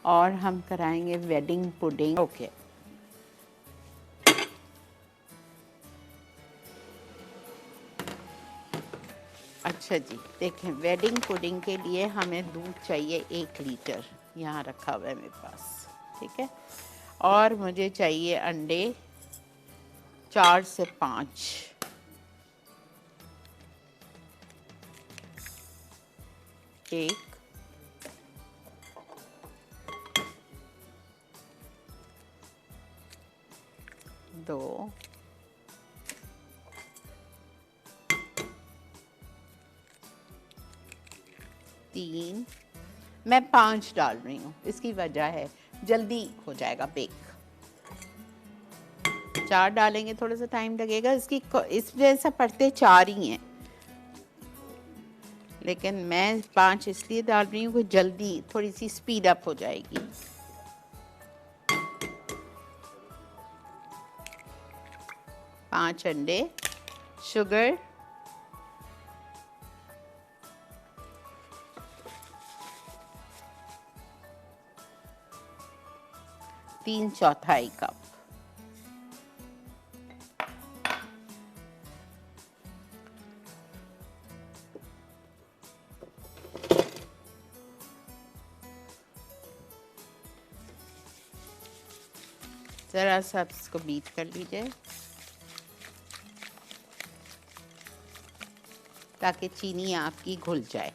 और हम कराएंगे वेडिंग पुडिंग। ओके अच्छा जी, देखें वेडिंग पुडिंग के लिए हमें दूध चाहिए 1 लीटर, यहाँ रखा हुआ है मेरे पास, ठीक है। और मुझे चाहिए अंडे 4 से 5, एक, 2, 3, मैं 5 डाल रही हूँ, इसकी वजह है जल्दी हो जाएगा बेक। 4 डालेंगे थोड़ा सा टाइम लगेगा, इस वजह से पड़ते 4 ही हैं, लेकिन मैं 5 इसलिए डाल रही हूँ कि जल्दी थोड़ी सी स्पीड अप हो जाएगी। पाँच अंडे, शुगर, तीन चौथाई कप, जरा सा इसको बीट कर लीजिए ताकि चीनी आपकी घुल जाए।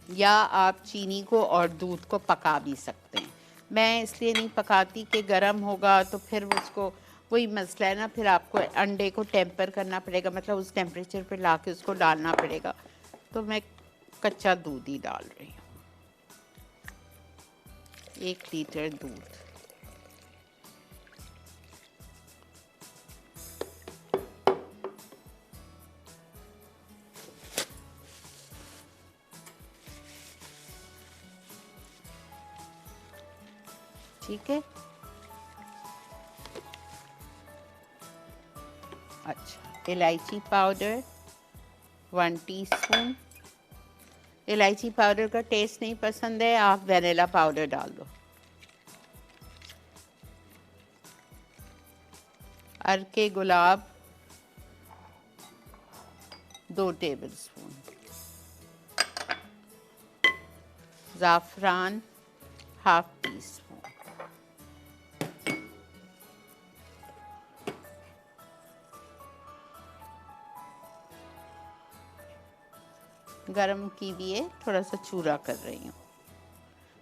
या आप चीनी को और दूध को पका भी सकते हैं, मैं इसलिए नहीं पकाती कि गर्म होगा तो फिर उसको, वही मसला है ना, फिर आपको अंडे को टेम्पर करना पड़ेगा, मतलब उस टेम्परेचर पे लाके उसको डालना पड़ेगा, तो मैं कच्चा दूध ही डाल रही हूँ। 1 लीटर दूध, ठीक है। अच्छा, इलायची पाउडर 1 टीस्पून। इलायची पाउडर का टेस्ट नहीं पसंद है, आप वनीला पाउडर डाल दो। अरके गुलाब 2 टेबलस्पून, ज़ाफ़रान ½ टीस्पून, गरम कीजिए, थोड़ा सा चूरा कर रही हूँ,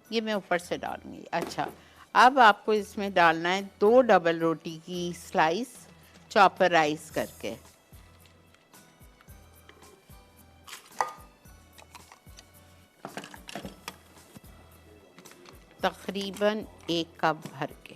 ये मैं ऊपर से डालूंगी। अच्छा, अब आपको इसमें डालना है 2 डबल रोटी की स्लाइस चॉपराइज करके, तकरीबन 1 कप भर के।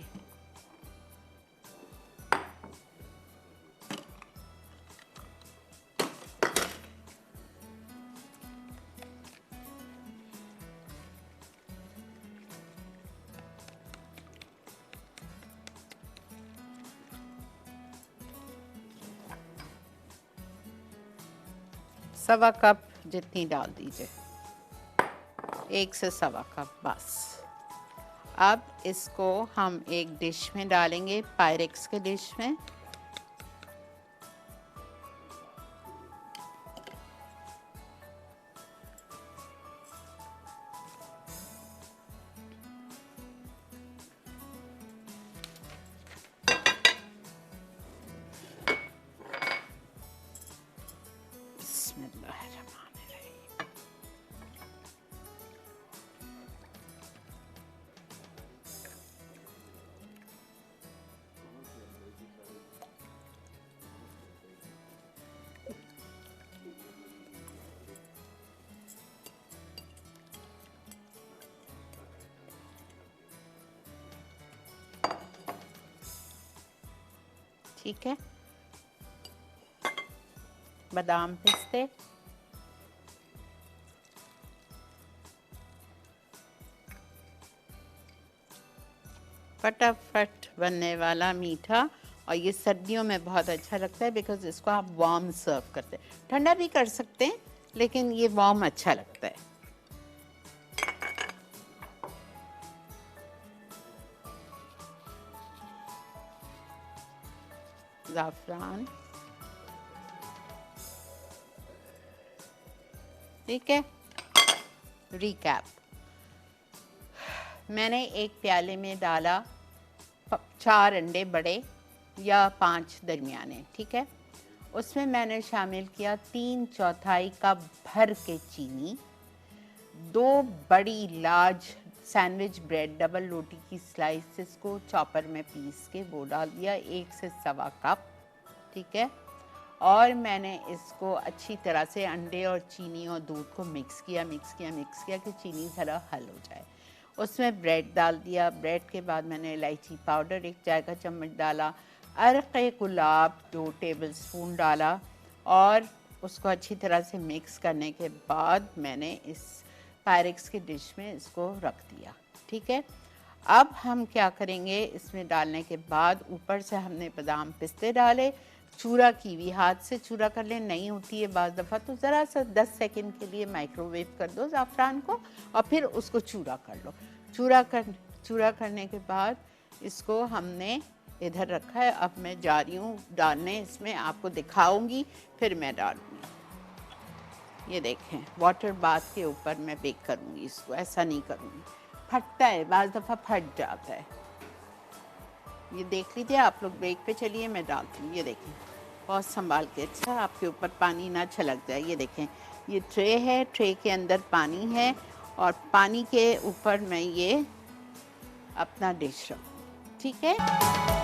सवा कप जितनी डाल दीजिए, 1 से सवा कप बस। अब इसको हम एक डिश में डालेंगे, पायरेक्स के डिश में। ठीक है, बादाम पिस्ते, फटाफट बनने वाला मीठा, और ये सर्दियों में बहुत अच्छा लगता है बिकॉज इसको आप वार्म सर्व करते हैं, ठंडा भी कर सकते हैं लेकिन ये वार्म अच्छा लगता है। ज़ाफ़रान, ठीक है। रिकैप, मैंने एक प्याले में डाला 4 अंडे बड़े या 5 दरमियाने, ठीक है। उसमें मैंने शामिल किया 3/4 कप भर के चीनी, 2 बड़ी लार्ज सैंडविच ब्रेड डबल रोटी की स्लाइसेस को चॉपर में पीस के वो डाल दिया, 1 से सवा कप, ठीक है। और मैंने इसको अच्छी तरह से अंडे और चीनी और दूध को मिक्स किया कि चीनी ज़रा हल हो जाए। उसमें ब्रेड डाल दिया। ब्रेड के बाद मैंने इलायची पाउडर 1 चाय का चम्मच डाला, अरक़े गुलाब 2 टेबलस्पून डाला और उसको अच्छी तरह से मिक्स करने के बाद मैंने इस पायरेक्स की डिश में इसको रख दिया, ठीक है। अब हम क्या करेंगे, इसमें डालने के बाद ऊपर से हमने बादाम पिस्ते डाले, चूरा कीवी हाथ से चूरा कर ले, नहीं होती है बाज़ दफ़ा तो ज़रा सा 10 सेकंड के लिए माइक्रोवेव कर दो ज़ाफ़रान को और फिर उसको चूरा कर लो। चूरा करने के बाद इसको हमने इधर रखा है। अब मैं जा रही हूँ डालने, इसमें आपको दिखाऊंगी फिर मैं डालूँगी। ये देखें, वाटर बाथ के ऊपर मैं बेक करूँगी इसको, ऐसा नहीं करूँगी, फटता है, बाज़ दफ़ा फट जाता है। ये देख लीजिए आप लोग, ब्रेक पे चलिए, मैं डालती हूँ। ये देखें, बहुत संभाल के, अच्छा आपके ऊपर पानी ना छलक जाए। ये देखें, ये ट्रे है, ट्रे के अंदर पानी है और पानी के ऊपर मैं ये अपना डिश रखूँ, ठीक है।